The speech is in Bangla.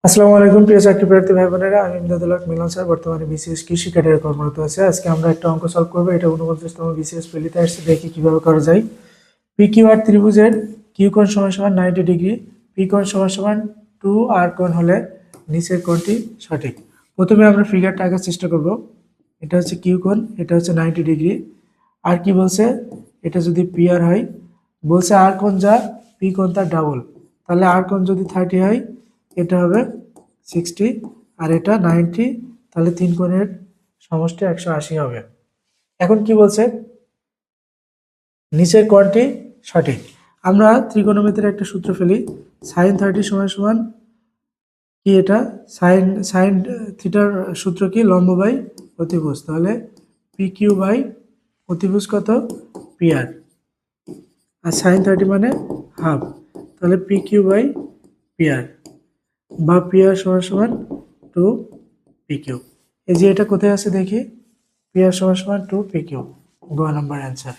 আসসালামু আলাইকুম প্রিয় চাকরি প্রার্থী ভাই বোনেরা, আমি ইমদাদুল হক মিলন স্যার বর্তমানে বিসিএস কৃষি ক্যাডারে কর্মরত আছে। আজকে আমরা একটা অঙ্ক সলভ করবো। এটা 49তম বিসিএস পেলিতে আসছে, দেখি কিভাবে করা যায়। পি কিউ আর ত্রিভুজের কিউ কোণ সমান সমান 90 ডিগ্রি, পি কোণ সমান সমান 2 আর কোণ হলে নিচের কোণটি সঠিক। প্রথমে আমরা ফিগারটা আঁকার চেষ্টা করব। এটা হচ্ছে কিউ কোণ, এটা হচ্ছে 90 ডিগ্রি। আর কি বলছে, এটা যদি পি আর হয়, বলছে আর কোণ যা পি কোণ তার ডাবল, তাহলে আর কোণ যদি 30 হয় এটা হবে 60 আর এটা 90, তাহলে তিন কোণের সমষ্টি 180 হবে। এখন কি বলছে, নিচের কোণটি সঠিক। আমরা ত্রিকোণমিতির একটা সূত্র ফেলি, সাইন 30 সমান সমান কি, এটা সাইন সাইন থিটার সূত্র কি, লম্ব বাই অতিভুজ। তাহলে পি কিউ বাই অতিভুজ কত, পি আর, আর সাইন 30 মানে হাফ, তাহলে P Q by P R, বা পি আর সমান সমান 2 পি কিউ। এই যে এটা কোথায় আছে দেখি, পি আর সমান সমান 2 পি কিউ, গ নাম্বার অ্যান্সার।